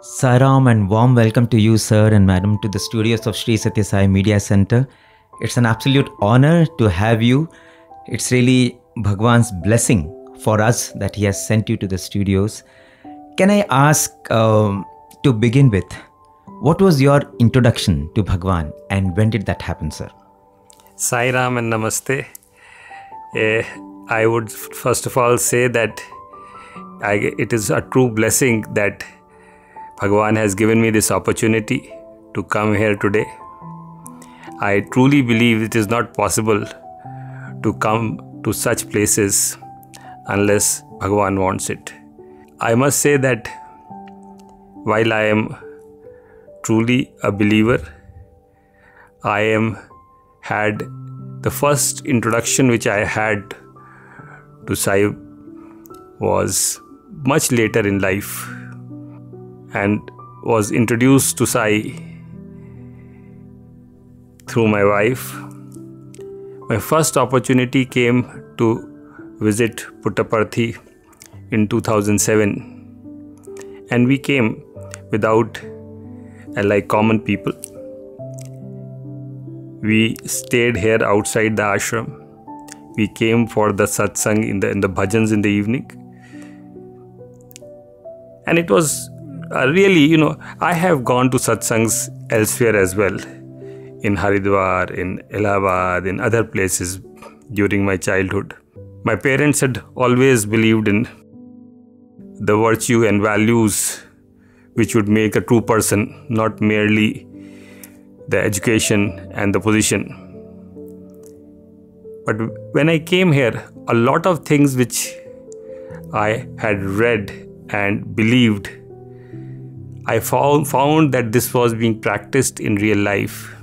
Sairam and warm welcome to you, sir and madam, to the studios of Sri Sathya Sai Media Center. It's an absolute honor to have you. It's really Bhagawan's blessing for us that he has sent you to the studios. Can I ask, to begin with, what was your introduction to Bhagawan and when did that happen, sir? Sai Ram and Namaste. I would first of all say that it is a true blessing that Bhagawan has given me this opportunity to come here today. I truly believe it is not possible to come to such places unless Bhagawan wants it. I must say that while I am truly a believer, had the first introduction which I had to Sai was much later in life, and was introduced to Sai through my wife. My first opportunity came to visit Puttaparthi in 2007, and we came without like common people. We stayed here outside the ashram. We came for the Satsang in the bhajans in the evening, and it was really, I have gone to satsangs elsewhere as well, in Haridwar, in Allahabad, in other places during my childhood. My parents had always believed in the virtue and values which would make a true person, not merely the education and the position. But when I came here, a lot of things which I had read and believed, I found that this was being practiced in real life,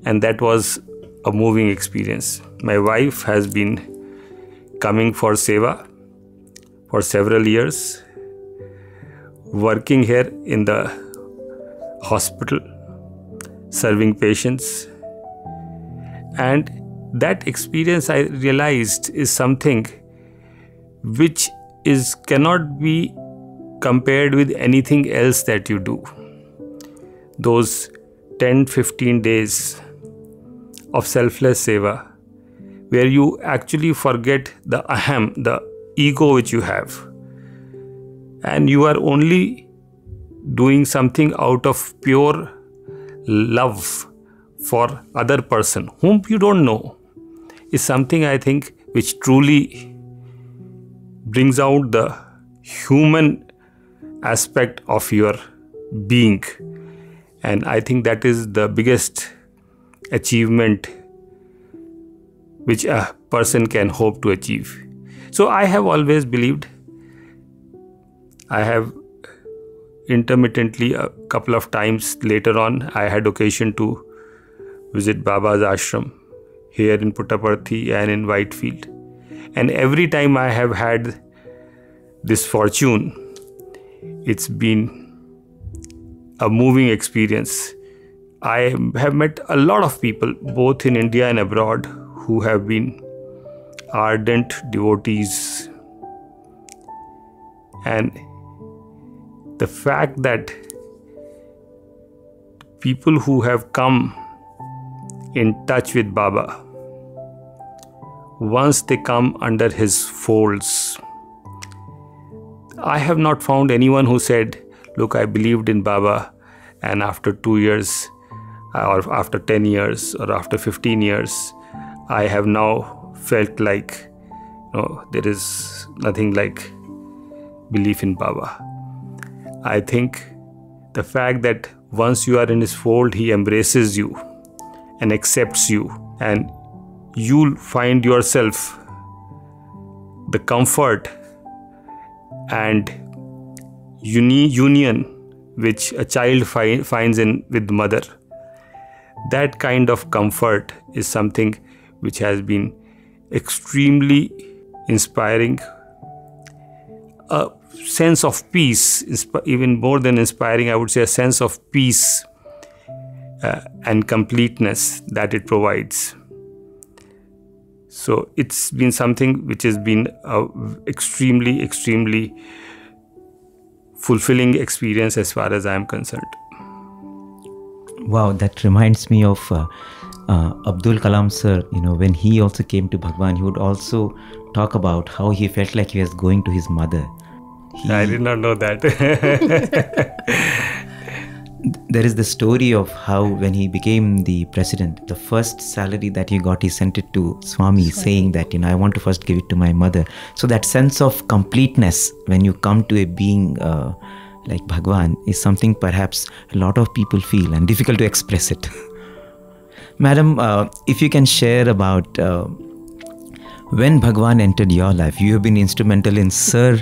and that was a moving experience. My wife has been coming for seva for several years, working here in the hospital, serving patients, and that experience I realized is something which cannot be compared with anything else that you do. Those 10-15 days of selfless seva, where you actually forget the aham, the ego which you have, and you are only doing something out of pure love for other person whom you don't know, is something I think which truly brings out the human aspect of your being, and I think that is the biggest achievement which a person can hope to achieve. So I have always believed. I have intermittently, a couple of times later on, I had occasion to visit Baba's ashram here in Puttaparthi and in Whitefield, and every time I have had this fortune, it's been a moving experience. I have met a lot of people, both in India and abroad, who have been ardent devotees. And the fact that people who have come in touch with Baba, once they come under his folds, I have not found anyone who said, look, I believed in Baba, and after 2 years, or after 10 years, or after 15 years, I have now felt like, there is nothing like belief in Baba. I think the fact that once you are in his fold, he embraces you and accepts you, and you'll find yourself the comfort and union which a child finds with mother. That kind of comfort is something which has been extremely inspiring. A sense of peace, even more than inspiring, I would say a sense of peace and completeness that it provides. So it's been something which has been extremely fulfilling experience as far as I am concerned. Wow, that reminds me of Abdul Kalam sir. When he also came to Bhagawan, he would also talk about how he felt like he was going to his mother. I did not know that. There is the story of how when he became the president, the first salary that he got, he sent it to Swami, saying that, I want to first give it to my mother. So that sense of completeness when you come to a being like Bhagawan is something perhaps a lot of people feel and difficult to express it. Madam, if you can share about when Bhagawan entered your life. You have been instrumental in Sir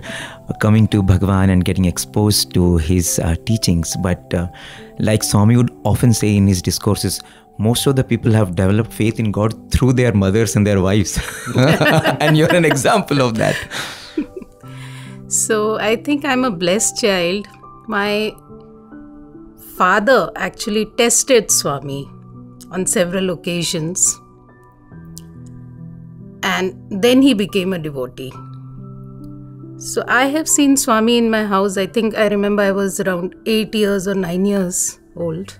coming to Bhagawan and getting exposed to his teachings. But like Swami would often say in his discourses, most of the people have developed faith in God through their mothers and their wives. And you're an example of that. So I think I'm a blessed child. My father actually tested Swami on several occasions. And then he became a devotee. So I have seen Swami in my house. I think I remember I was around 8 years or 9 years old.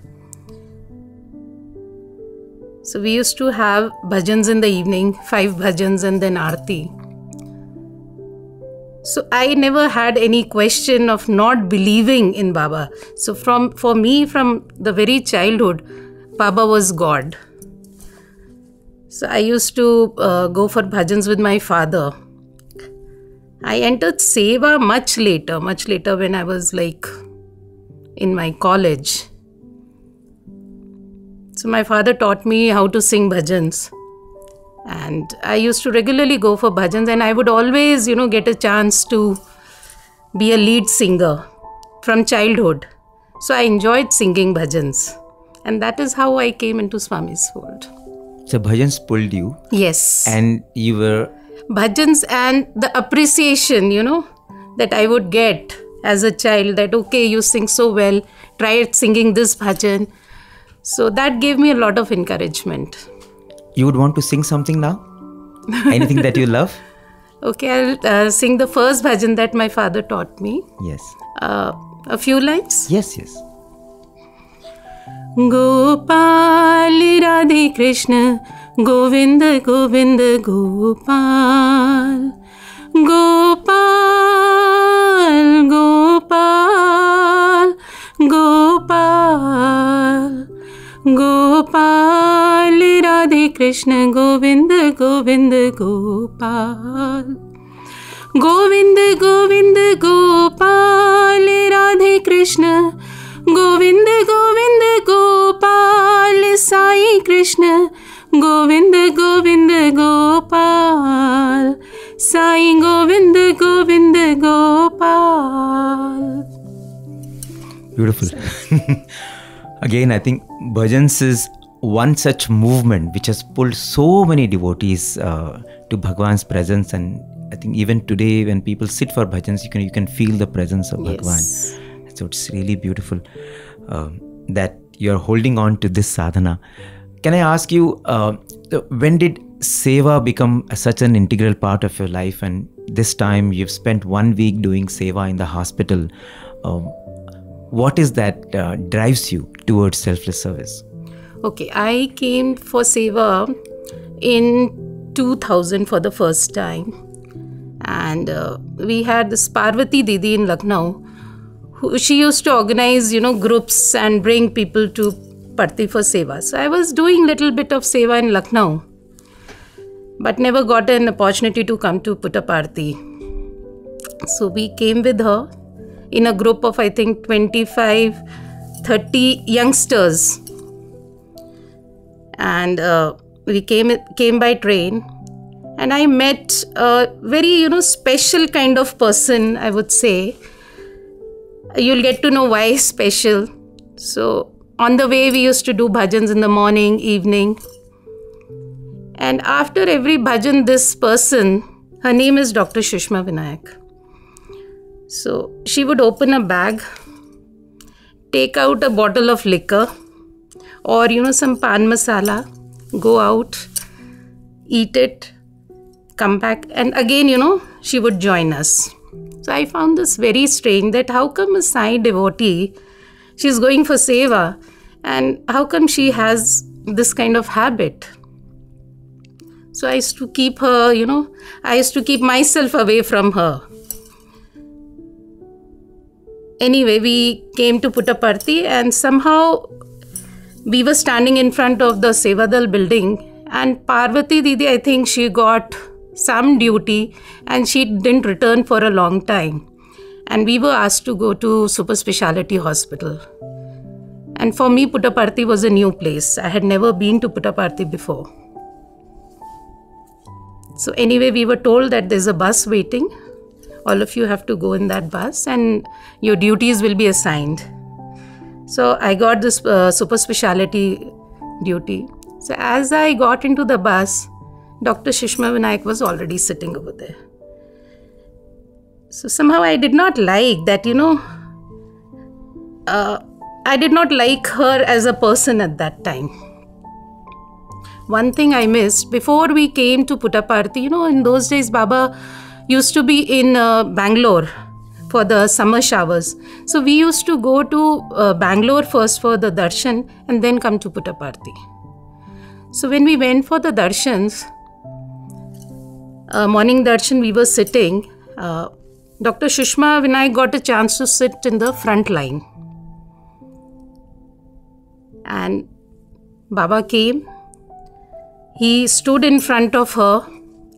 So we used to have bhajans in the evening, 5 bhajans and then arti. So I never had any question of not believing in Baba. So for me, from the very childhood, Baba was God. So I used to go for bhajans with my father. I entered Seva much later when I was like in my college. So my father taught me how to sing bhajans. And I used to regularly go for bhajans, and I would always, get a chance to be a lead singer from childhood. So I enjoyed singing bhajans. And that is how I came into Swami's fold. So bhajans pulled you. Yes. And you were... Bhajans and the appreciation, that I would get as a child, that, okay, you sing so well, try singing this bhajan. So that gave me a lot of encouragement. You would want to sing something now? Anything that you love? Okay, I'll sing the first bhajan that my father taught me. Yes. A few lines? Yes. Gopal Radhe Krishna Govind Govind Gopal Gopal Gopal Gopal Gopal Radhe Krishna Govind Govind Gopal Govind Govind Gopal Radhe Krishna Govind Govind Gopal Sai Krishna Govind Govind Gopal Sai Govind Govind Gopal. Beautiful. Again, I think bhajans is one such movement which has pulled so many devotees to Bhagavan's presence, and I think even today when people sit for bhajans, you can feel the presence of Bhagavan. Yes. So it's really beautiful that you're holding on to this sadhana. Can I ask you, when did Seva become such an integral part of your life? And this time you've spent 1 week doing Seva in the hospital. What is that drives you towards selfless service? Okay, I came for Seva in 2000 for the first time. And we had this Parvati Didi in Lucknow. She used to organize, groups and bring people to Puttaparthi for Seva. So I was doing little bit of Seva in Lucknow, but never got an opportunity to come to Puttaparthi. So we came with her in a group of, I think, 25, 30 youngsters. And we came by train. And I met a very, special kind of person, I would say. You'll get to know why special. So on the way, we used to do bhajans in the morning, evening. And after every bhajan, this person, her name is Dr. Shushma Vinayak. So she would open a bag, take out a bottle of liquor or, some pan masala, go out, eat it, come back. And again, she would join us. So I found this very strange, that how come a Sai devotee, she's going for seva, and how come she has this kind of habit? So I used to keep her, I used to keep myself away from her. Anyway, we came to Puttaparthi, and somehow we were standing in front of the Sevadal building, and Parvati Didi, I think she got some duty and she didn't return for a long time. And we were asked to go to super speciality hospital. And for me, Puttaparthi was a new place. I had never been to Puttaparthi before. So anyway, we were told that there's a bus waiting. All of you have to go in that bus and your duties will be assigned. So I got this super speciality duty. So as I got into the bus, Dr. Shishma Vinayak was already sitting over there. So somehow I did not like that, I did not like her as a person at that time. One thing I missed, before we came to Puttaparthi, in those days Baba used to be in Bangalore for the summer showers. So we used to go to Bangalore first for the darshan and then come to Puttaparthi. So when we went for the darshans, morning darshan, we were sitting. Dr. Shishma Vinayak got a chance to sit in the front line. And Baba came. He stood in front of her.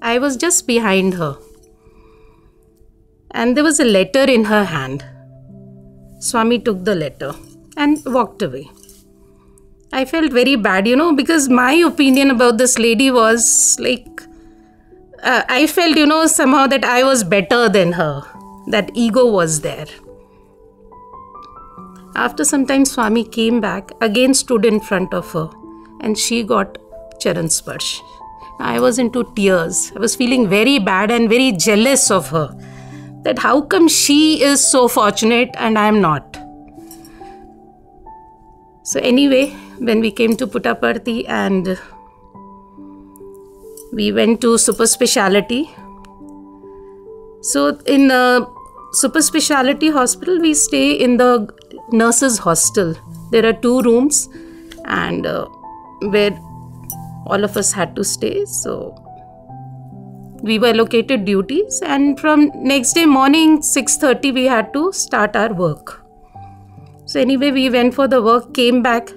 I was just behind her. And there was a letter in her hand. Swami took the letter and walked away. I felt very bad, because my opinion about this lady was like, I felt, somehow that I was better than her. That ego was there. After some time, Swami came back, again stood in front of her, and she got Charan Sparsh. I was into tears. I was feeling very bad and very jealous of her. That how come she is so fortunate and I am not? So anyway, when we came to Puttaparthi and we went to super speciality. So in the super speciality hospital, we stay in the nurses' hostel. There are 2 rooms and where all of us had to stay. So we were allocated duties, and from next day morning 6:30 we had to start our work. So anyway, we went for the work, came back,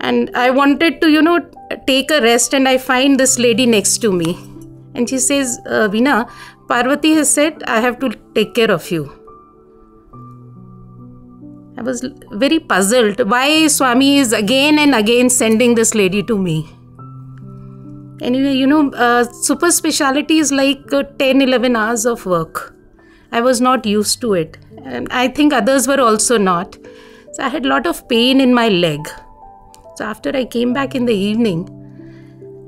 and I wanted to, take a rest, and I find this lady next to me. And she says, Veena, Parvati has said I have to take care of you. I was very puzzled why Swami is again and again sending this lady to me. Anyway, super speciality is like 10-11 hours of work. I was not used to it. And I think others were also not. So I had a lot of pain in my leg. So after I came back in the evening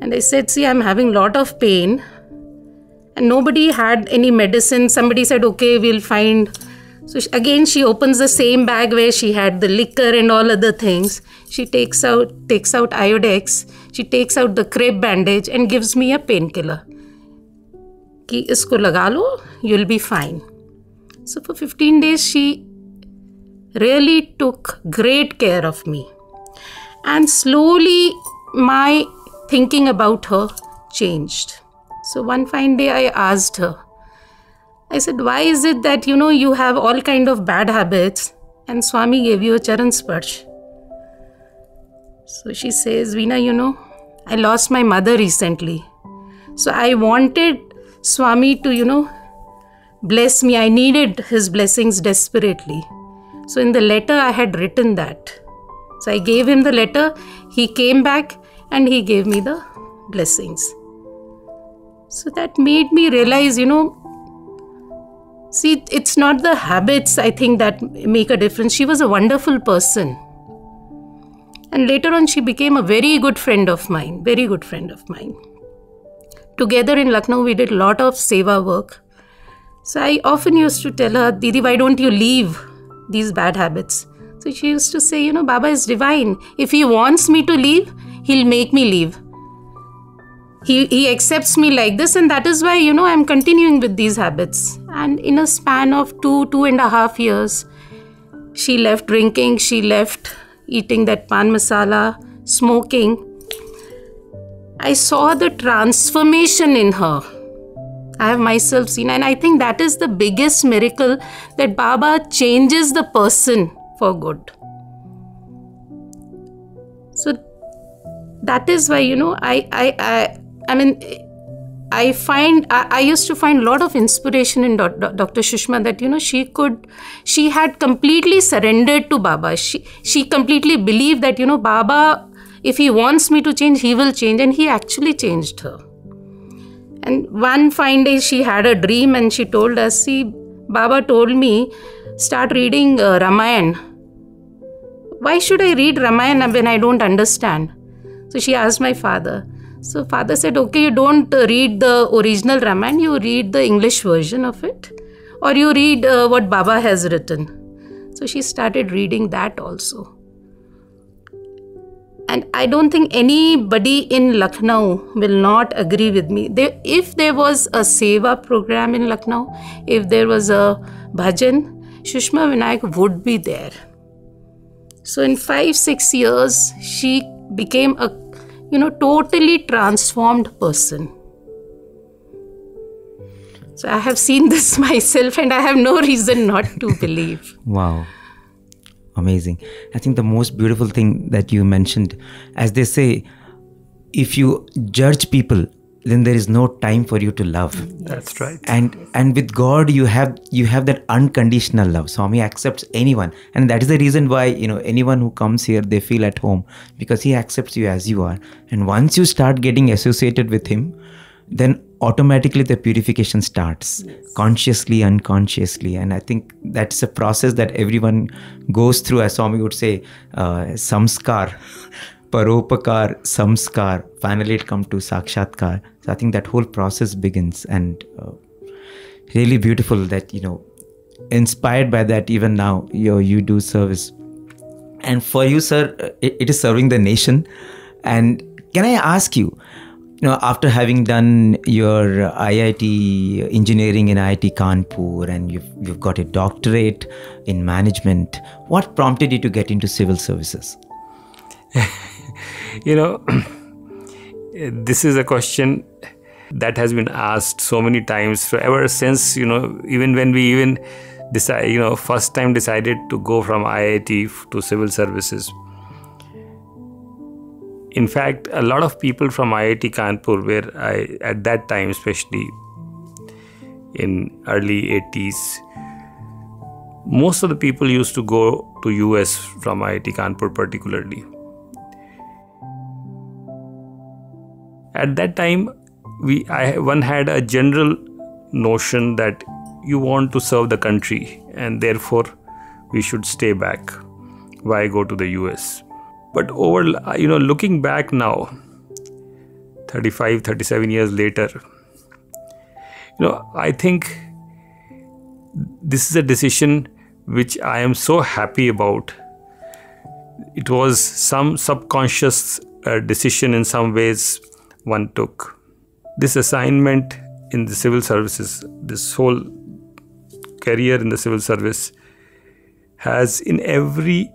and I said, see, I'm having a lot of pain. And nobody had any medicine. Somebody said, okay, we'll find. So again, she opens the same bag where she had the liquor and all other things. She takes out Iodex. She takes out the crepe bandage and gives me a painkiller. Ki isko laga lo, you'll be fine. So for 15 days, she really took great care of me. And slowly, my thinking about her changed. So one fine day, I asked her. I said, why is it that, you have all kind of bad habits and Swami gave you a Charan Sparsh? So she says, Veena, I lost my mother recently. So I wanted Swami to, bless me. I needed his blessings desperately. So in the letter, I had written that. So I gave him the letter. He came back and he gave me the blessings. So that made me realize, see, it's not the habits, I think, that make a difference. She was a wonderful person. And later on, she became a very good friend of mine. Very good friend of mine. Together in Lucknow, we did a lot of seva work. So I often used to tell her, Didi, why don't you leave these bad habits? So she used to say, Baba is divine. If he wants me to leave, he'll make me leave. He accepts me like this, and that is why, I'm continuing with these habits. And in a span of 2.5 years, she left drinking, she left eating that pan masala, smoking. I saw the transformation in her. I have myself seen, and I think that is the biggest miracle, that Baba changes the person for good. So that is why, I used to find a lot of inspiration in Dr. Sushma, that, she had completely surrendered to Baba. She completely believed that, Baba, if he wants me to change, he will change, and he actually changed her. And one fine day she had a dream and she told us, see, Baba told me, start reading Ramayana. Why should I read Ramayana when I don't understand? So she asked my father. So father said, okay, you don't read the original Ramayana, you read the English version of it, or you read what Baba has written. So she started reading that also. And I don't think anybody in Lucknow will not agree with me. If there was a Seva program in Lucknow, if there was a bhajan, Sushma Vinayak would be there. So in 5-6 years, she became a totally transformed person. So I have seen this myself and I have no reason not to believe. Wow. Amazing. I think the most beautiful thing that you mentioned, as they say, if you judge people, then there is no time for you to love. That's right. And with God, you have that unconditional love. Swami accepts anyone. And that is the reason why, anyone who comes here, they feel at home, because he accepts you as you are. And once you start getting associated with him, then automatically the purification starts, consciously, unconsciously. And I think that's a process that everyone goes through, as Swami would say, samskar, paropakar, samskar, finally it comes to sakshatkar. So I think that whole process begins, and really beautiful that, inspired by that, even now, you do service. And for you, sir, it is serving the nation. And can I ask you, after having done your IIT engineering in IIT Kanpur, and you've got a doctorate in management, what prompted you to get into civil services? This is a question that has been asked so many times ever since, even when we decide, first time decided to go from IIT to civil services. In fact, a lot of people from IIT Kanpur, where I, at that time, especially in early 80s, most of the people used to go to US from IIT Kanpur particularly. At that time, one had a general notion that you want to serve the country and therefore we should stay back. Why go to the US? But looking back now, 35, 37 years later, I think this is a decision which I am so happy about. It was some subconscious decision in some ways one took. This assignment in the civil services, this whole career in the civil service, has in every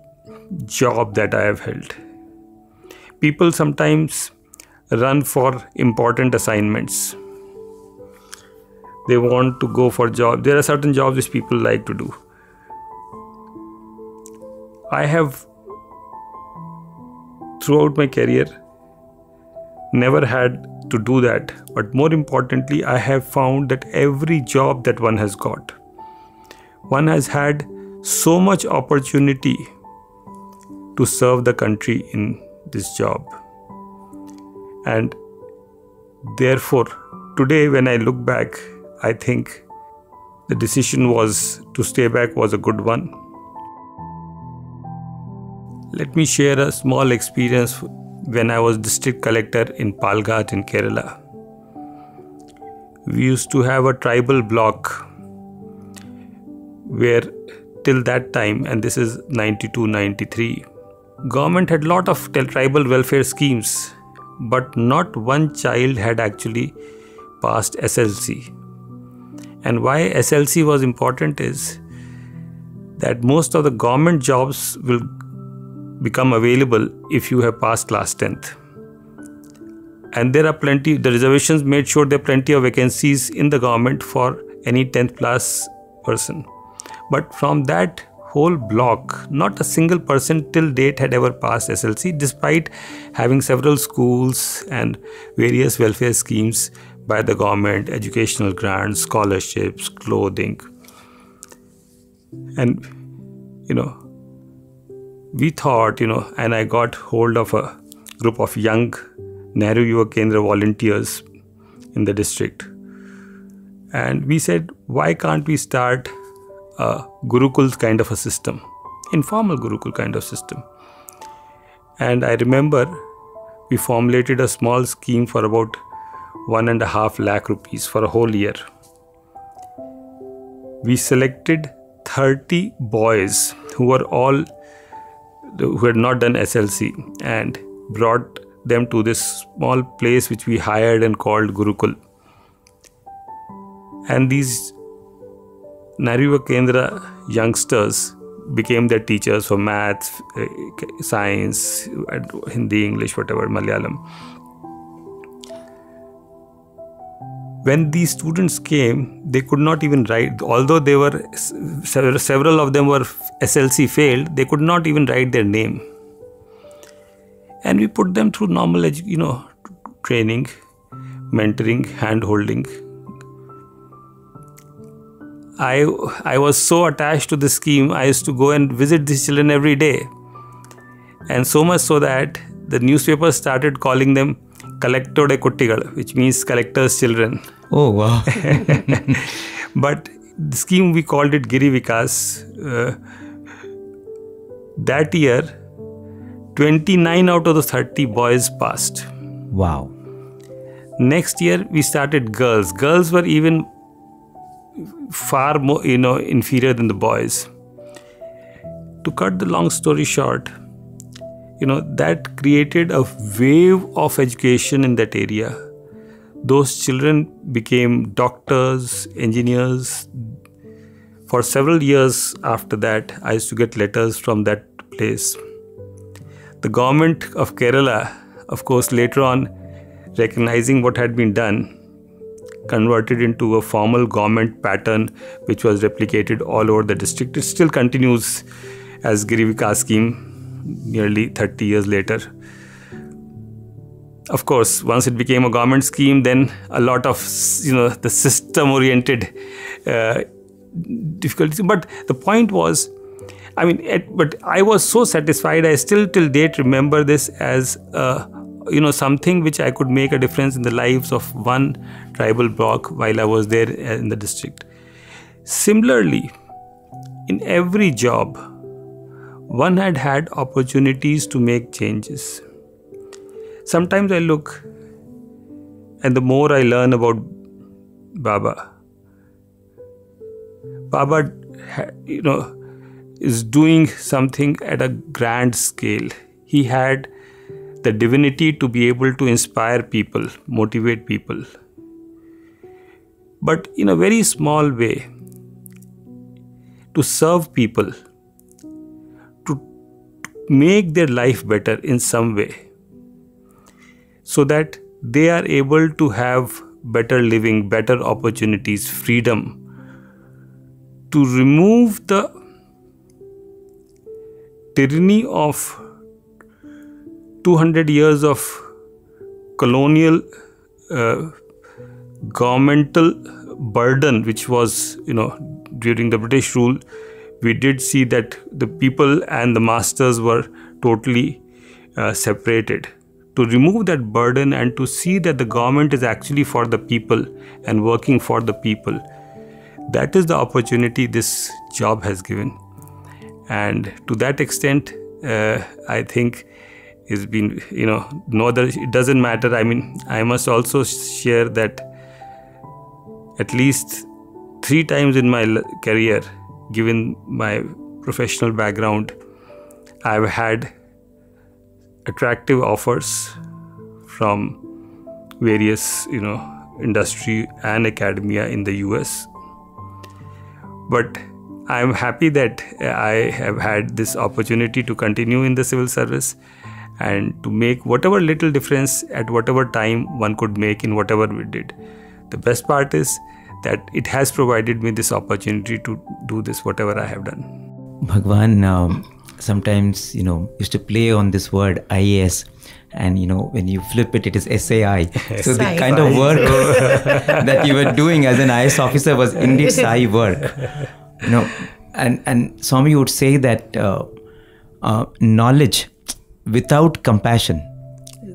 job that I have held. People sometimes run for important assignments. They want to go for jobs. There are certain jobs which people like to do. I have, throughout my career, never had to do that. But more importantly, I have found that every job that one has got, one has had so much opportunity to serve the country in this job. And therefore, today when I look back, I think the decision to stay back was a good one. Let me share a small experience when I was district collector in Palghat in Kerala. We used to have a tribal block where till that time, and this is 92-93, government had lot of tribal welfare schemes, but not one child had actually passed SLC. And why SLC was important is that most of the government jobs will become available if you have passed class 10th. And there are plenty, the reservations made sure there are plenty of vacancies in the government for any 10th class person. But from that whole block, not a single person till date had ever passed SLC, despite having several schools and various welfare schemes by the government, educational grants, scholarships, clothing. And, we thought, and I got hold of a group of young Nehru Yuva Kendra volunteers in the district. And we said, why can't we start a Gurukul kind of a system, informal Gurukul kind of system? And I remember we formulated a small scheme for about 1.5 lakh rupees for a whole year. We selected 30 boys who had not done SLC and brought them to this small place which we hired and called Gurukul. And these Nehru Yuva Kendra youngsters became their teachers for maths, science, Hindi, English, whatever, Malayalam. When these students came, they could not even write, although they were several of them were SLC failed, they could not even write their name. And we put them through normal, training, mentoring, hand-holding. I was so attached to the scheme, I used to go and visit these children every day. And so much so that the newspapers started calling them Collector de Kuttigal, which means collector's children. Oh, wow. But the scheme, we called it Giri Vikas. That year, 29 out of the 30 boys passed. Wow. Next year, we started girls. Girls were even far more, inferior than the boys. To cut the long story short, that created a wave of education in that area. Those children became doctors, engineers. For several years after that, I used to get letters from that place. The government of Kerala, of course, later on, recognizing what had been done, converted into a formal government pattern which was replicated all over the district. It still continues as Giri Vikas scheme nearly 30 years later. Of course, once it became a government scheme, then a lot of, the system-oriented difficulties. But the point was, but I was so satisfied. I still till date remember this as, something which I could make a difference in the lives of one tribal block while I was there in the district. Similarly, in every job, one had opportunities to make changes. Sometimes I look, and the more I learn about Baba, is doing something at a grand scale. He had the divinity to be able to inspire people, motivate people. But in a very small way, to serve people, to make their life better in some way, so that they are able to have better living, better opportunities, freedom, to remove the tyranny of 200 years of colonial governmental burden, which was, during the British rule. We did see that the people and the masters were totally separated. To remove that burden and to see that the government is actually for the people and working for the people, that is the opportunity this job has given. And to that extent, I think it's been, no other, it doesn't matter. I must also share that at least 3 times in my career, given my professional background, I've had attractive offers from various, industry and academia in the US. But I'm happy that I have had this opportunity to continue in the civil service and to make whatever little difference at whatever time one could make in whatever we did. The best part is that it has provided me this opportunity to do this, whatever I have done. Bhagawan sometimes, used to play on this word IAS. And, when you flip it, it is SAI. So the kind of work that you were doing as an IAS officer was indeed SAI work. And Swami would say that knowledge without compassion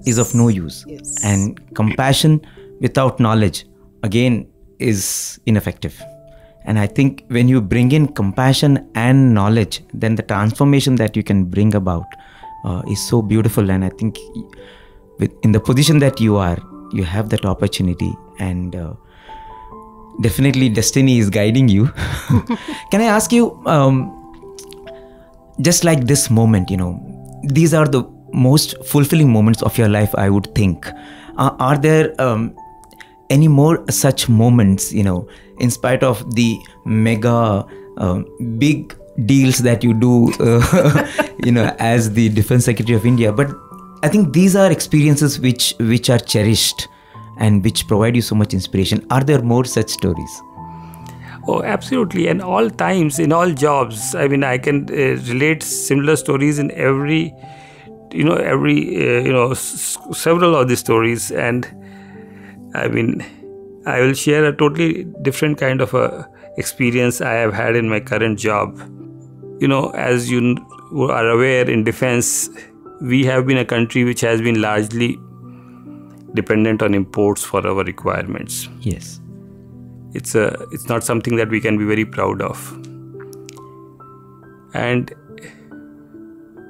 is of no use. Yes. And compassion without knowledge, again, is ineffective. And I think when you bring in compassion and knowledge, then the transformation that you can bring about is so beautiful. And I think in the position that you are, you have that opportunity, and definitely destiny is guiding you. Can I ask you, just like this moment, these are the most fulfilling moments of your life, I would think. Are there any more such moments, in spite of the mega big deals that you do, as the Defense Secretary of India? But I think these are experiences which are cherished and which provide you so much inspiration. Are there more such stories? Oh, absolutely. And all times, in all jobs. I mean, I can relate similar stories in several of the stories. And I mean, I will share a totally different kind of a experience I have had in my current job. As you are aware, in defense, we have been a country which has been largely dependent on imports for our requirements. Yes. It's not something that we can be very proud of. And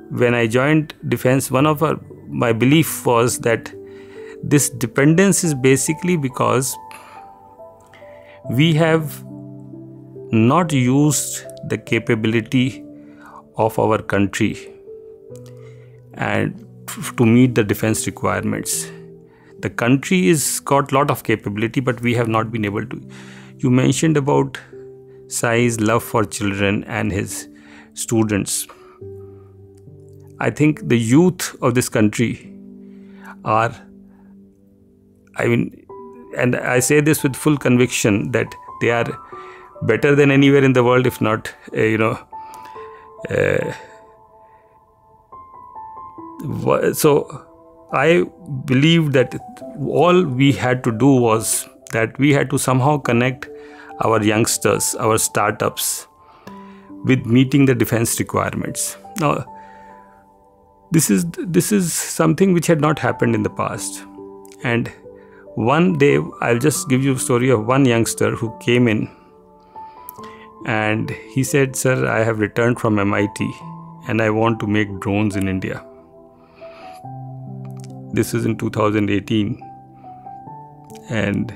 when I joined defense, one of my belief was that this dependence is basically because we have not used the capability of our country and to meet the defense requirements. The country has got a lot of capability, but we have not been able to. You mentioned about Sai's love for children and his students. I think the youth of this country are, and I say this with full conviction, that they are better than anywhere in the world, if not, so I believe that all we had to do was that we had to somehow connect our youngsters, our startups, with meeting the defense requirements. Now, this is something which had not happened in the past. And one day, I'll just give you a story of one youngster who came in and he said, "Sir, I have returned from MIT and I want to make drones in India." This is in 2018. And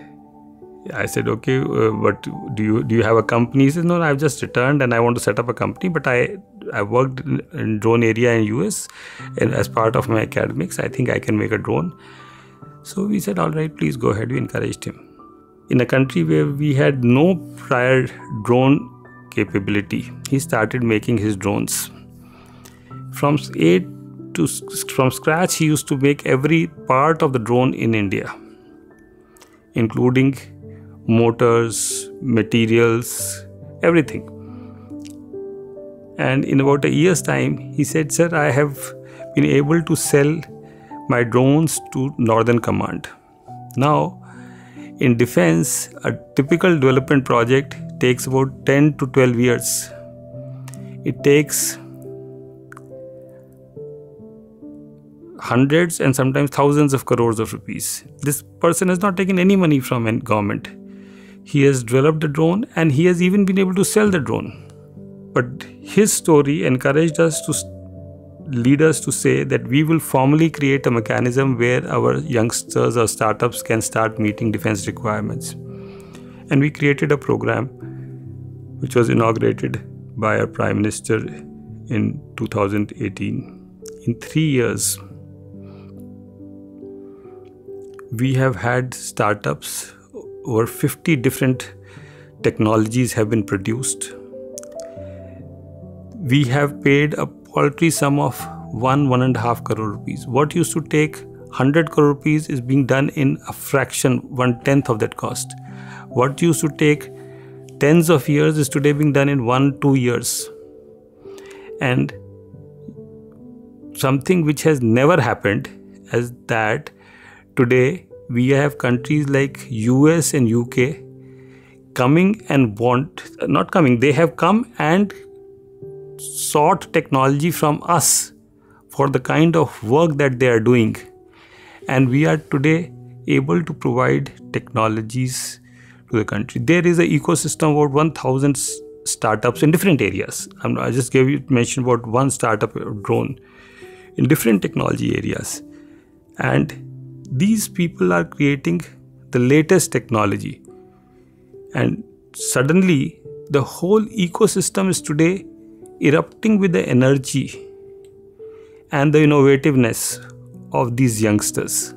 I said, "Okay, but do you have a company?" He said, "No, I've just returned and I want to set up a company, but I worked in drone area in US, and as part of my academics, I think I can make a drone." So we said, "All right, please go ahead." We encouraged him. In a country where we had no prior drone capability, he started making his drones. From scratch, he used to make every part of the drone in India, including motors, materials, everything. And in about a year's time, he said, "Sir, I have been able to sell my drones to Northern Command." Now, in defense, a typical development project takes about 10 to 12 years. It takes hundreds and sometimes thousands of crores of rupees. This person has not taken any money from any government. He has developed the drone and he has even been able to sell the drone. But his story encouraged us to lead us to say that we will formally create a mechanism where our youngsters or startups can start meeting defense requirements. And we created a program which was inaugurated by our Prime Minister in 2018. In 3 years, we have had startups. Over 50 different technologies have been produced. we have paid a paltry sum of 1.5 crore rupees. What used to take 100 crore rupees is being done in a fraction, 1/10 of that cost. What used to take tens of years is today being done in 1-2 years. And something which has never happened is that today we have countries like US and UK coming and they have come and sought technology from us for the kind of work that they are doing. And we are today able to provide technologies to the country. There is an ecosystem of about 1,000 startups in different areas. I just mentioned about one startup drone in different technology areas. And these people are creating the latest technology. And suddenly, the whole ecosystem is today erupting with the energy and the innovativeness of these youngsters.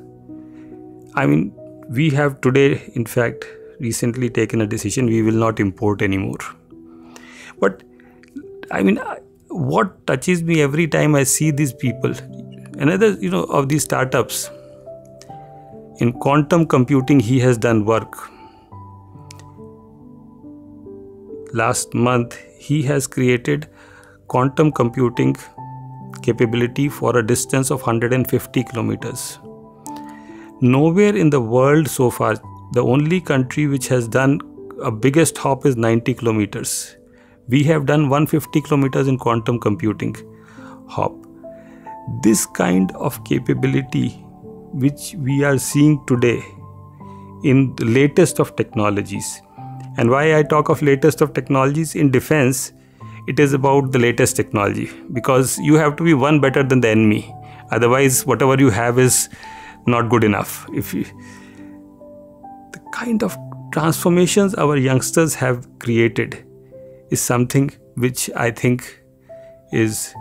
I mean, we have today, in fact, recently taken a decision we will not import anymore. But I mean, what touches me every time I see these people, another, of these startups, in quantum computing, he has done work. Last month, he has created quantum computing capability for a distance of 150 kilometers. Nowhere in the world so far, the only country which has done a biggest hop is 90 kilometers. We have done 150 kilometers in quantum computing hop. This kind of capability which we are seeing today in the latest of technologies. And why I talk of latest of technologies in defense, it is about the latest technology, because you have to be one better than the enemy. Otherwise, whatever you have is not good enough. The kind of transformations our youngsters have created is something which I think is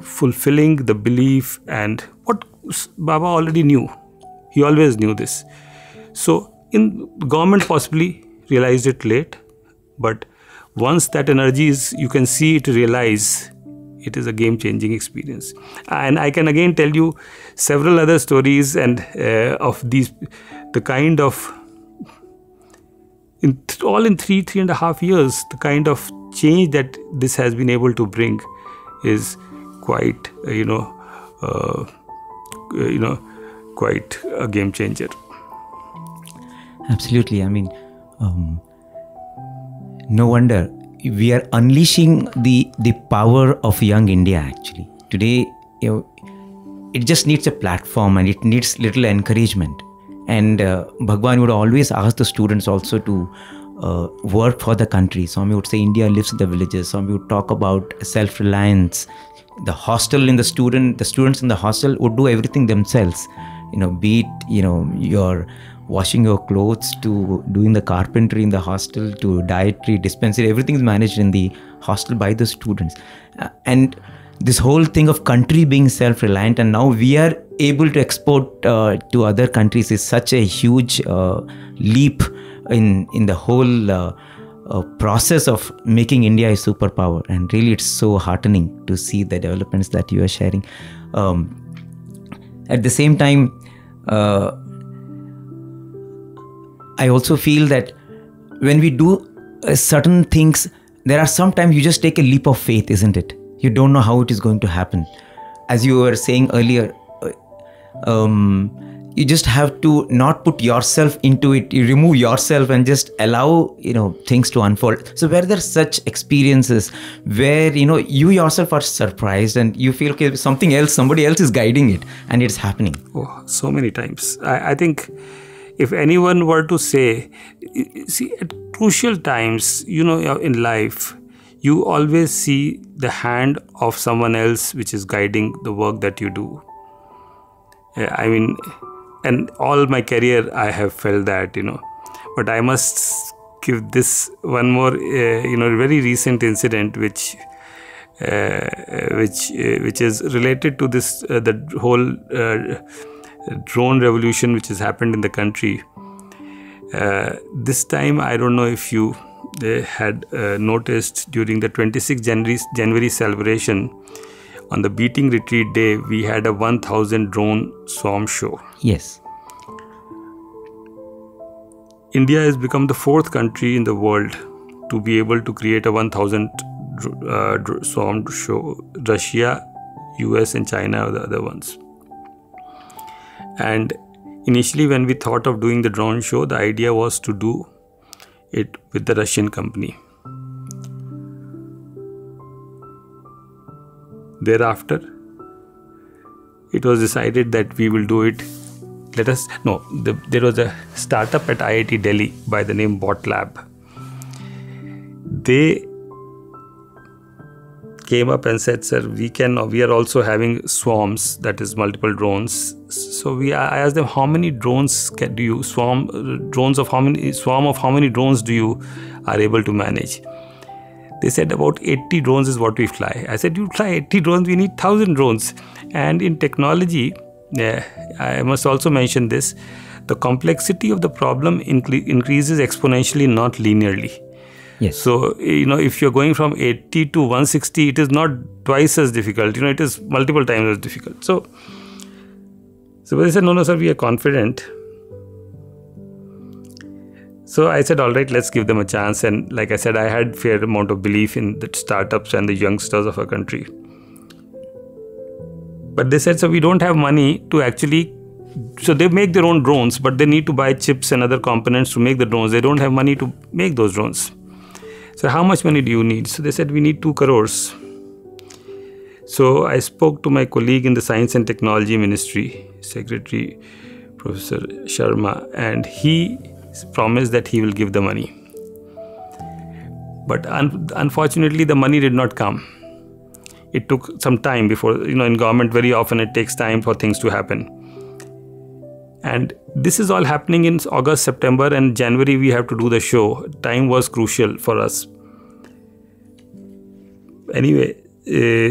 fulfilling the belief and what Baba already knew. He always knew this. So, government possibly realized it late, but once that energy you can see it realize, it is a game-changing experience. And I can again tell you several other stories and of these, the kind of, in 3.5 years, the kind of change that this has been able to bring is quite, quite a game changer. Absolutely. I mean, no wonder we are unleashing the power of young India actually. Today, it just needs a platform and it needs little encouragement. And Bhagawan would always ask the students also to work for the country. Swami would say India lives in the villages. Swami would talk about self-reliance. The students in the hostel would do everything themselves. Be it, your washing your clothes, to doing the carpentry in the hostel, to dietary dispensary, everything is managed in the hostel by the students. And this whole thing of country being self-reliant, and now we are able to export to other countries, is such a huge leap in the whole process of making India a superpower. And really, it's so heartening to see the developments that you are sharing. At the same time, I also feel that when we do certain things, there are sometimes you just take a leap of faith, isn't it? You don't know how it is going to happen. As you were saying earlier, you just have to not put yourself into it. You remove yourself and just allow, things to unfold. So were there such experiences where, you yourself are surprised and you feel, okay, somebody else is guiding it and it's happening? Oh, so many times. I think if anyone were to say, see, at crucial times, in life, you always see the hand of someone else which is guiding the work that you do. I mean, and all my career I have felt that, but I must give this one more, very recent incident which is related to this, the whole drone revolution which has happened in the country. This time, I don't know if you they had noticed during the 26th January celebration, on the beating retreat day, we had a 1,000 drone swarm show. Yes. India has become the 4th country in the world to be able to create a 1,000 swarm show. Russia, US and China are the other ones. And initially when we thought of doing the drone show, the idea was to do it with the Russian company. Thereafter, it was decided that we will do it. There was a startup at IIT Delhi by the name Bot Lab. They came up and said, sir, we are also having swarms, that is multiple drones. So I asked them, how many drones do you swarm of how many drones do you are able to manage? They said about 80 drones is what we fly. I said, you fly 80 drones, we need 1,000 drones. And in technology, I must also mention this, the complexity of the problem increases exponentially, not linearly. Yes. So, if you're going from 80 to 160, it is not twice as difficult. It is multiple times as difficult. So they said, no, sir, we are confident. So I said, all right, let's give them a chance. And like I said, I had fair amount of belief in the startups and the youngsters of our country. But they said, so we don't have money to actually, so they make their own drones, but they need to buy chips and other components to make the drones. They don't have money to make those drones. So how much money do you need? So they said, we need 2 crores. So I spoke to my colleague in the Science and Technology Ministry, Secretary Professor Sharma, and he promised that he will give the money. But unfortunately, the money did not come. It took some time before, in government very often it takes time for things to happen. And this is all happening in August, September and January we have to do the show. Time was crucial for us. Anyway,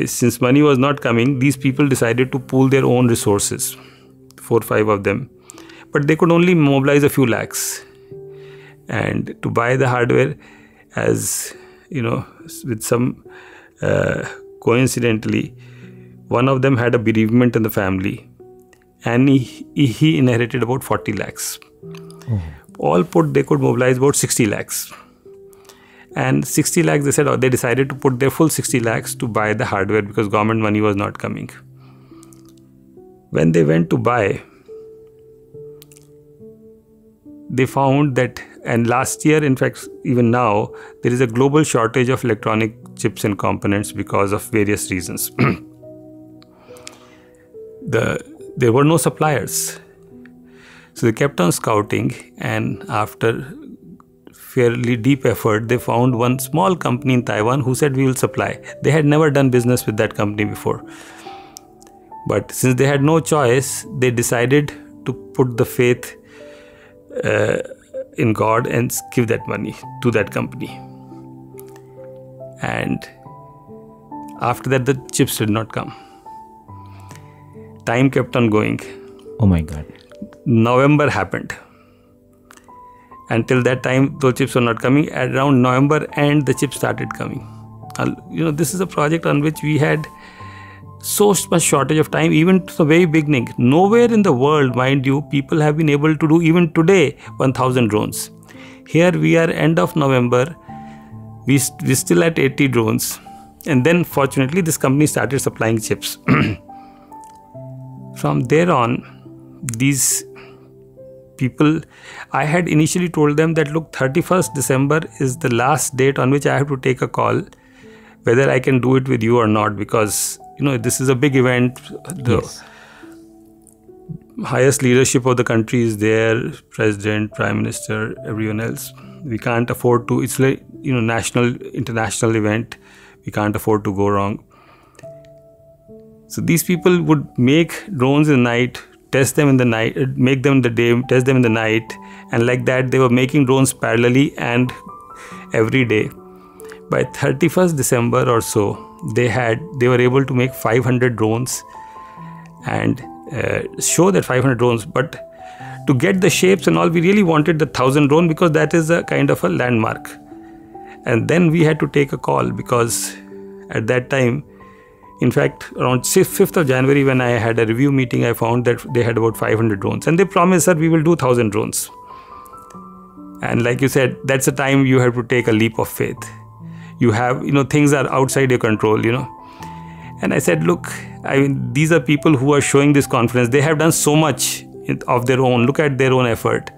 since money was not coming, these people decided to pool their own resources, 4 or 5 of them. But they could only mobilize a few lakhs. And to buy the hardware, as with some coincidentally, one of them had a bereavement in the family and he inherited about 40 lakhs. Oh. All put, they could mobilize about 60 lakhs. And 60 lakhs, they said, they decided to put their full 60 lakhs to buy the hardware because government money was not coming. When they went to buy, they found that, and last year, in fact, even now, there is a global shortage of electronic chips and components because of various reasons. There were no suppliers. So they kept on scouting, and after fairly deep effort, they found one small company in Taiwan who said, we will supply. They had never done business with that company before. But since they had no choice, they decided to put the faith in God and give that money to that company. And after that, the chips did not come. Time kept on going. Oh my God. November happened. Until that time, those chips were not coming. Around November end, the chips started coming. This is a project on which we had so much shortage of time, even to the very beginning. Nowhere in the world, mind you, people have been able to do, even today, 1,000 drones. Here we are end of November, we're still at 80 drones. And then fortunately, this company started supplying chips. From there on, these people, I had initially told them that, look, 31st December is the last date on which I have to take a call, whether I can do it with you or not, because this is a big event. The highest leadership of the country is there, president, prime minister, everyone else. We can't afford to, it's like, national, international event. We can't afford to go wrong. So these people would make drones in the night, test them in the night, make them in the day, test them in the night. And like that, they were making drones parallelly and every day. By 31st December or so, they were able to make 500 drones and show that 500 drones. But to get the shapes and all, we really wanted the 1,000 drone because that is a kind of a landmark. And then we had to take a call, because at that time, in fact, around 5th of January, when I had a review meeting, I found that they had about 500 drones. And they promised, sir, we will do 1,000 drones. And like you said, that's the time you have to take a leap of faith. You have, things are outside your control, And I said, look, these are people who are showing this confidence. They have done so much of their own. Look at their own effort.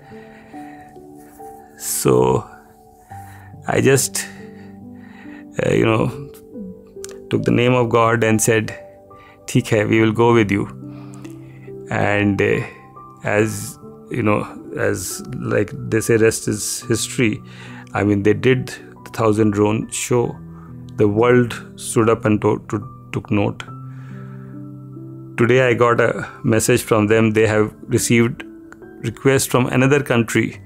So I just, took the name of God and said, "Theek hai, we will go with you." And as like they say, rest is history. They did the 1,000 drone show. The world stood up and took note. Today I got a message from them. They have received requests from another country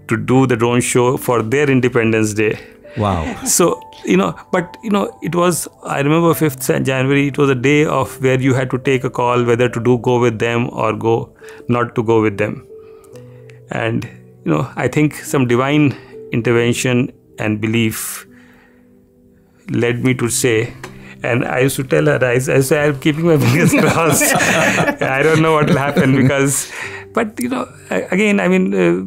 to do the drone show for their Independence Day. Wow. So, it was, I remember 5th January, it was a day of where you had to take a call whether to go with them or not to go with them. And, I think some divine intervention and belief led me to say, and I used to tell her, I say, I'm keeping my fingers crossed. I don't know what will happen but again,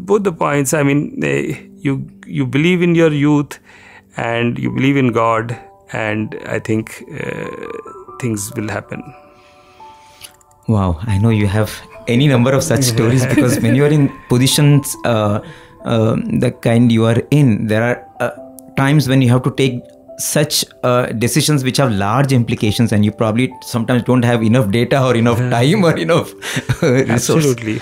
both the points, you believe in your youth and you believe in God, and I think things will happen. Wow, I know you have any number of such stories, because when you are in positions the kind you are in, there are times when you have to take such decisions which have large implications, and you probably sometimes don't have enough data or enough time or enough resource. Absolutely.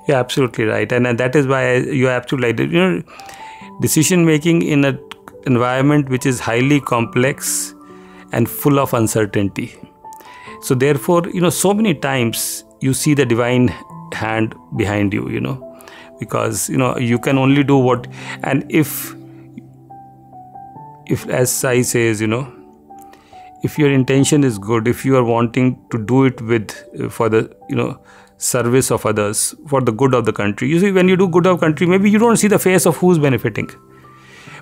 You're absolutely right. And that is why you're absolutely right. Decision making in an environment which is highly complex and full of uncertainty. So therefore, so many times you see the divine hand behind you, because, you can only do what, and if as Sai says, if your intention is good, if you are wanting to do it for the, service of others, for the good of the country. You see, when you do good of country, maybe you don't see the face of who's benefiting,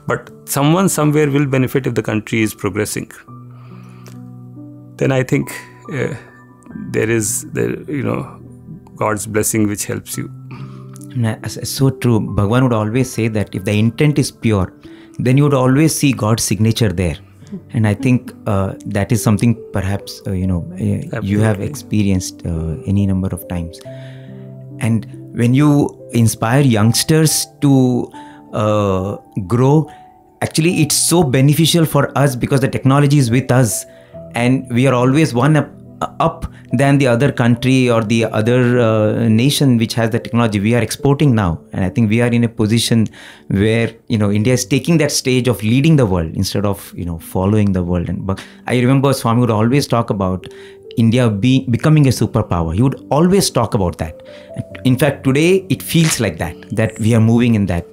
but someone somewhere will benefit if the country is progressing. Then I think there is God's blessing which helps you. So true. Bhagawan would always say that if the intent is pure, then you would always see God's signature there. And I think that is something perhaps you have experienced any number of times. And when you inspire youngsters to grow, actually it's so beneficial for us, because the technology is with us and we are always one up than the other country or the other nation which has the technology. We are exporting now, and I think we are in a position where India is taking that stage of leading the world instead of following the world. And I remember Swami would always talk about India becoming a superpower. He would always talk about that. In fact, today it feels like that we are moving in that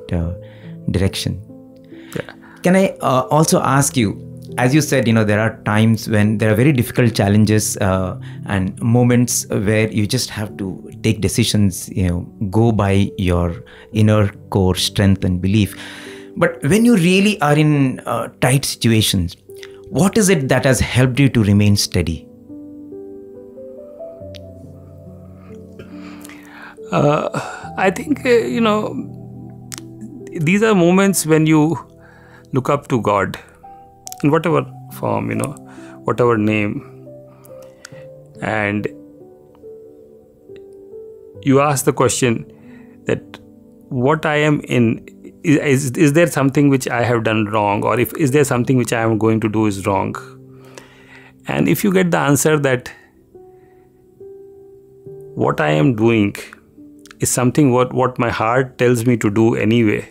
direction. Yeah. Can I also ask you, as you said, there are times when there are very difficult challenges and moments where you just have to take decisions, go by your inner core strength and belief. But when you really are in tight situations, what is it that has helped you to remain steady? I think, these are moments when you look up to God in whatever form, whatever name, and you ask the question that what I am in, is there something which I have done wrong, or is there something which I am going to do is wrong? And if you get the answer that what I am doing is something what my heart tells me to do anyway,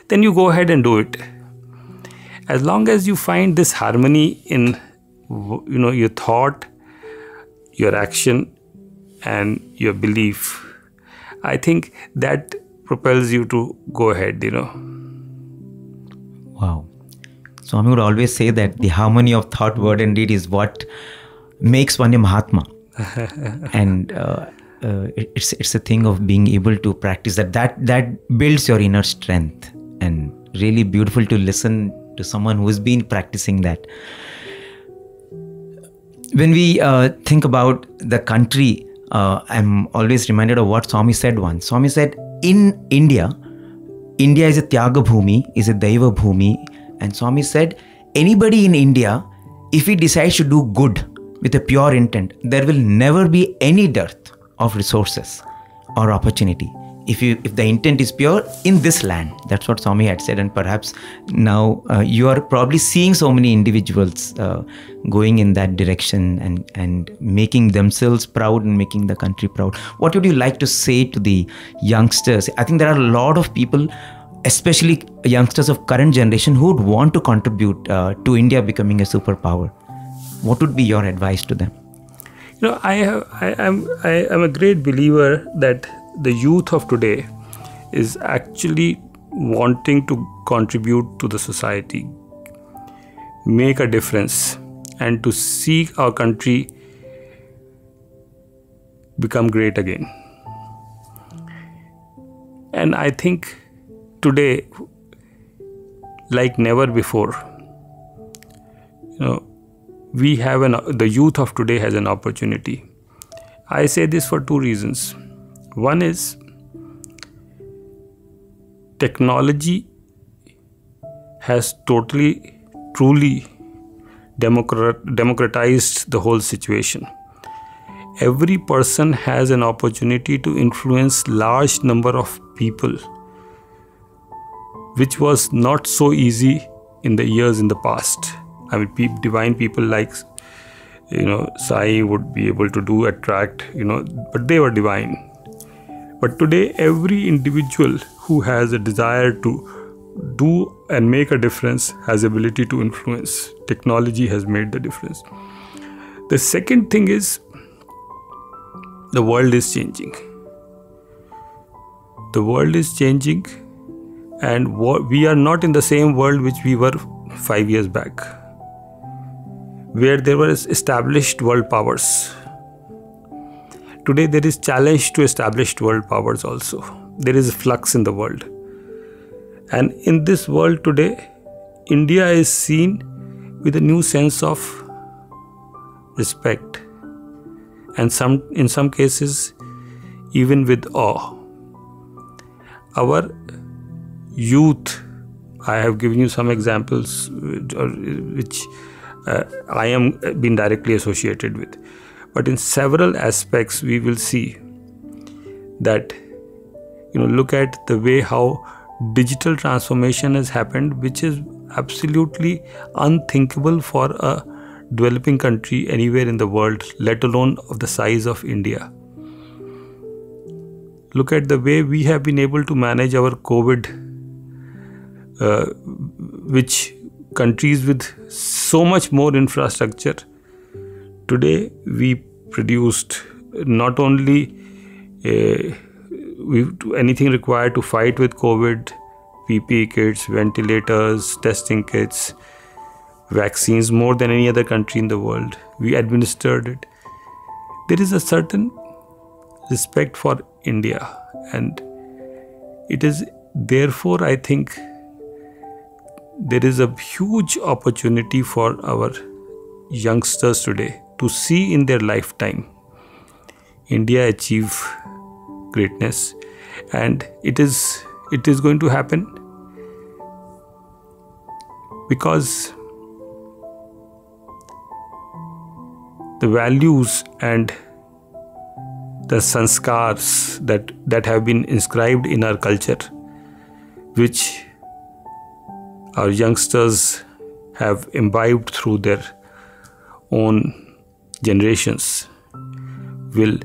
then you go ahead and do it. As long as you find this harmony in your thought, your action and your belief, I think that propels you to go ahead, Wow. Swami would always say that the harmony of thought, word and deed is what makes one a Mahatma. And it's a thing of being able to practice that builds your inner strength. And really beautiful to listen to someone who has been practicing that. When we think about the country, I'm always reminded of what Swami said once. Swami said, in India is a Tyaga Bhumi, is a Daiva Bhumi. And Swami said, anybody in India, if he decides to do good with a pure intent, there will never be any dearth of resources or opportunity. If the intent is pure in this land. That's what Swami had said. And perhaps now you are probably seeing so many individuals going in that direction and making themselves proud and making the country proud. What would you like to say to the youngsters? I think there are a lot of people, especially youngsters of current generation, who would want to contribute to India becoming a superpower. What would be your advice to them? I am a great believer that the youth of today is actually wanting to contribute to the society, make a difference, and to see our country become great again. And I think today, like never before, we have the youth of today has an opportunity. I say this for two reasons. One is technology has totally, truly democratized the whole situation. Every person has an opportunity to influence large number of people, which was not so easy in the years in the past. I mean, divine people like, Sai would be able to attract, but they were divine. But today, every individual who has a desire to do and make a difference has ability to influence. Technology has made the difference. The second thing is, the world is changing. The world is changing, and we are not in the same world which we were 5 years back, where there were established world powers. Today there is challenge to established world powers also. There is flux in the world. And in this world today, India is seen with a new sense of respect. And in some cases, even with awe. Our youth, I have given you some examples which I am being directly associated with. But in several aspects, we will see that, look at the way how digital transformation has happened, which is absolutely unthinkable for a developing country anywhere in the world, let alone of the size of India. Look at the way we have been able to manage our COVID, which countries with so much more infrastructure. Today, we produced not only anything required to fight with COVID, PPE kits, ventilators, testing kits, vaccines, more than any other country in the world. We administered it. There is a certain respect for India, and it is therefore, I think, there is a huge opportunity for our youngsters today to see in their lifetime India achieve greatness, and it is going to happen because the values and the sanskars that have been inscribed in our culture, which our youngsters have imbibed through their own generations, will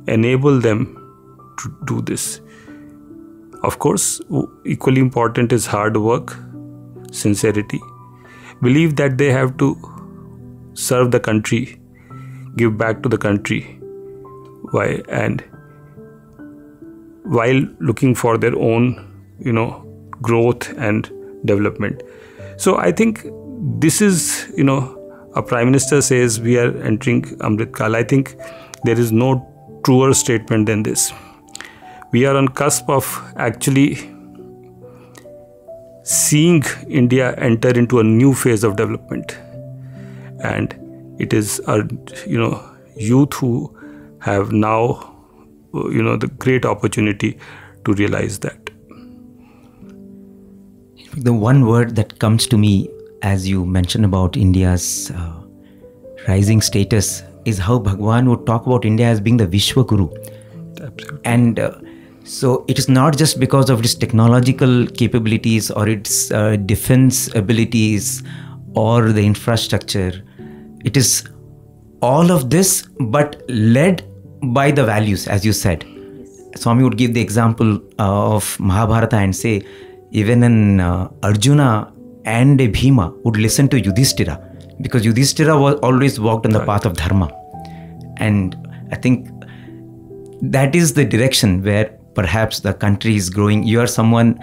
enable them to do this. Of course, equally important is hard work, sincerity, believe that they have to serve the country, give back to the country, while looking for their own, growth and development. So I think this is, a Prime Minister says we are entering Amrit Kal. I think there is no truer statement than this. We are on cusp of actually seeing India enter into a new phase of development. And it is our, youth who have now, the great opportunity to realize that. The one word that comes to me as you mentioned about India's rising status is how Bhagawan would talk about India as being the Vishwa Guru. Absolutely. And so it is not just because of its technological capabilities or its defense abilities or the infrastructure. It is all of this, but led by the values, as you said. Swami would give the example of Mahabharata and say, even an Arjuna and a Bhima would listen to Yudhishthira, because Yudhishthira was always walked on the path of dharma. And I think that is the direction where perhaps the country is growing. You are someone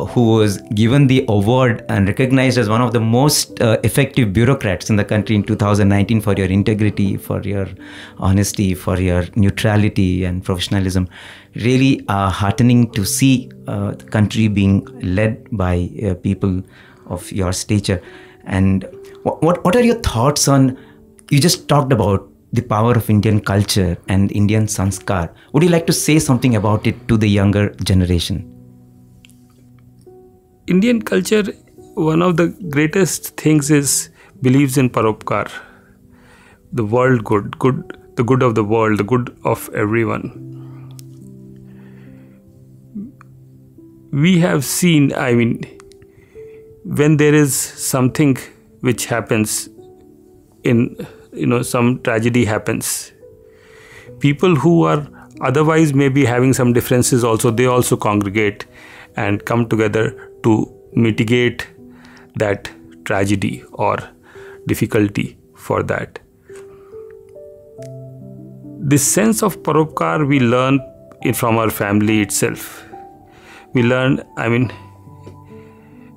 who was given the award and recognized as one of the most effective bureaucrats in the country in 2019 for your integrity, for your honesty, for your neutrality and professionalism. Really heartening to see the country being led by people of your stature. And what are your thoughts on, you just talked about the power of Indian culture and Indian sanskar. Would you like to say something about it to the younger generation? Indian culture, one of the greatest things is believes in paropkar, the world good, the good of the world, the good of everyone. We have seen, when there is something which happens in, some tragedy happens, people who are otherwise maybe having some differences also, they also congregate and come together to mitigate that tragedy or difficulty for that. This sense of paropkar we learn from our family itself. We learn,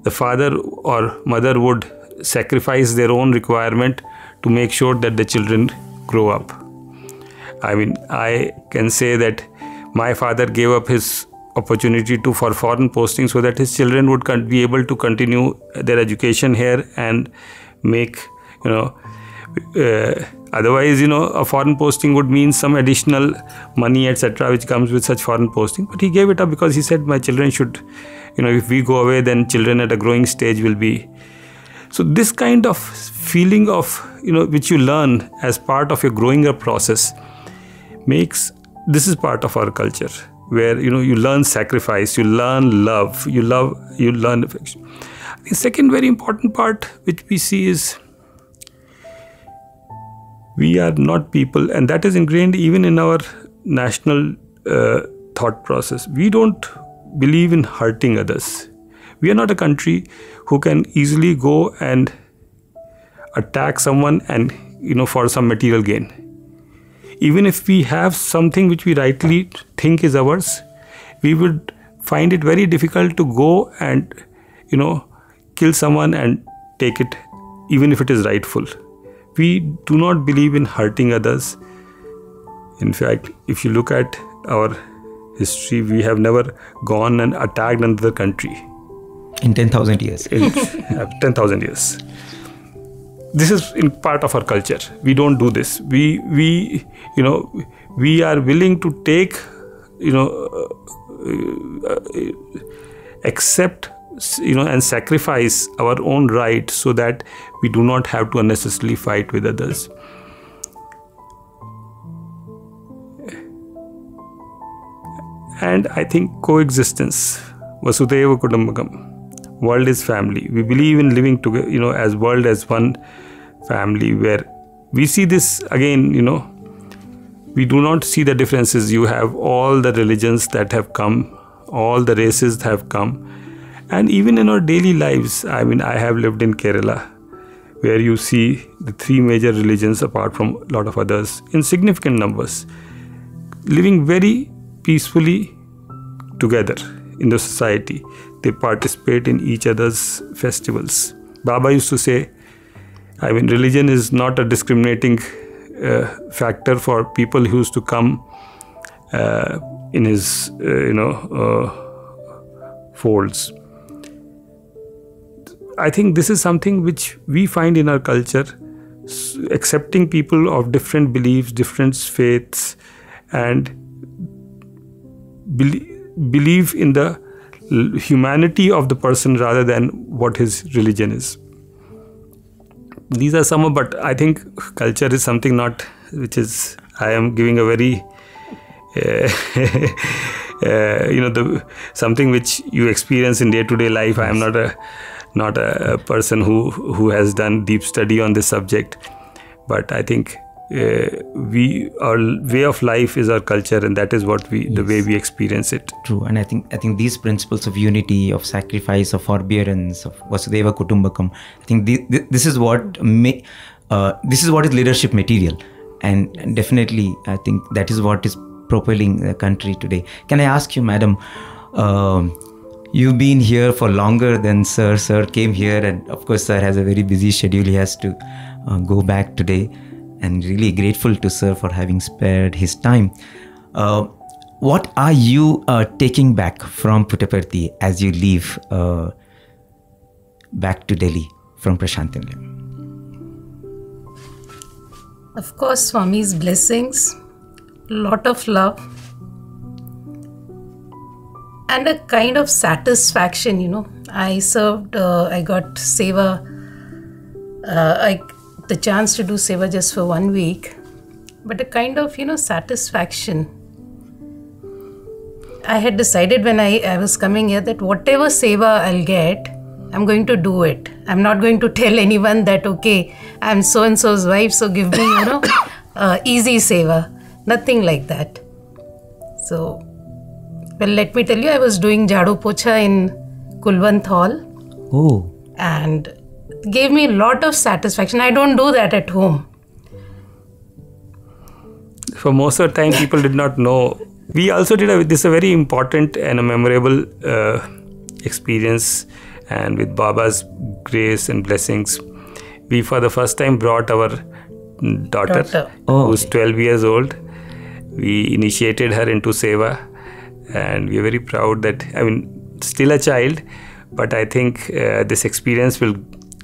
the father or mother would sacrifice their own requirement to make sure that the children grow up. I can say that my father gave up his opportunity for foreign posting so that his children would be able to continue their education here and make, otherwise, a foreign posting would mean some additional money, etc., which comes with such foreign posting. But he gave it up because he said, my children should, if we go away, then children at a growing stage will be. So this kind of feeling of, which you learn as part of your growing up process this is part of our culture, where, you learn sacrifice, you learn love, you learn affection. The second very important part which we see is we are not people, and that is ingrained even in our national thought process. We don't believe in hurting others. We are not a country who can easily go and attack someone and, for some material gain. Even if we have something which we rightly think is ours, we would find it very difficult to go and, kill someone and take it, even if it is rightful. We do not believe in hurting others. In fact, if you look at our history, we have never gone and attacked another country. In 10,000 years. In 10,000 years. This is in part of our culture. We don't do this. We are willing to take, accept, and sacrifice our own right so that we do not have to unnecessarily fight with others. And I think coexistence, Vasudhaiva Kutumbakam. World is family. We believe in living together, as world as one family, where we see this again, we do not see the differences. You have all the religions that have come, all the races that have come. And even in our daily lives, I have lived in Kerala, where you see the three major religions apart from a lot of others in significant numbers, living very peacefully together in the society. They participate in each other's festivals. Baba used to say, religion is not a discriminating factor for people who used to come in his, folds. I think this is something which we find in our culture, accepting people of different beliefs, different faiths, and believe in the humanity of the person rather than what his religion is. These are some of, but I think culture is something not, which is, I am giving a very, something which you experience in day-to-day life. I am not a person who has done deep study on this subject, but I think our way of life is our culture, and that is what the way we experience it. True, and I think these principles of unity, of sacrifice, of forbearance, of Vasudeva Kutumbakam, I think this is what is leadership material, and definitely I think that is what is propelling the country today. Can I ask you, madam? You've been here for longer than sir. Sir came here, and of course, sir has a very busy schedule. He has to go back today. And really grateful to sir for having spared his time. What are you taking back from Puttaparthi as you leave back to Delhi from Prashantinilayam? Of course, Swami's blessings, lot of love, and a kind of satisfaction. I served, I got seva, the chance to do seva just for 1 week, but a kind of satisfaction. I had decided when I was coming here that whatever seva I'll get, I'm going to do it. I'm not going to tell anyone that okay, I'm so and so's wife, so give me easy seva. Nothing like that. So, well, let me tell you, I was doing Jhadu Pocha in Kulwant Hall. Oh. And gave me a lot of satisfaction. I don't do that at home. For most of the time, people did not know. We also did this a very important and a memorable experience, and with Baba's grace and blessings, we for the first time brought our daughter. Who's 12 years old. We initiated her into seva, and we are very proud that, still a child, but I think this experience will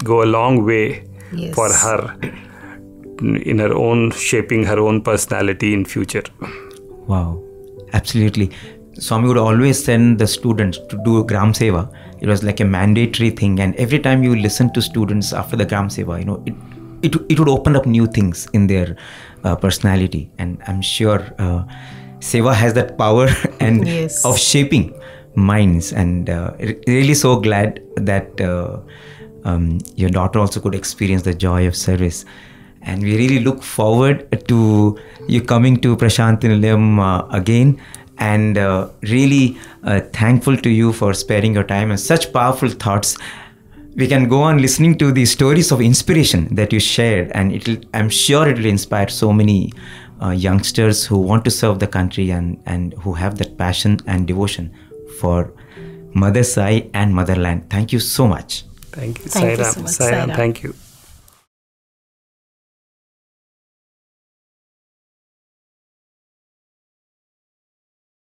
go a long way for her in her own shaping her own personality in future. Wow, absolutely. Swami would always send the students to do Gram Seva. It was like a mandatory thing, and every time you listen to students after the Gram Seva, it would open up new things in their personality, and I'm sure Seva has that power and of shaping minds, and really so glad that your daughter also could experience the joy of service. And we really look forward to you coming to Prashantinilayam again, and really thankful to you for sparing your time and such powerful thoughts. We can go on listening to the stories of inspiration that you shared, and I'm sure it will inspire so many youngsters who want to serve the country and who have that passion and devotion for Mother Sai and Motherland. Thank you so much. Thank you, Thank you so much, Sai Ram. Thank you.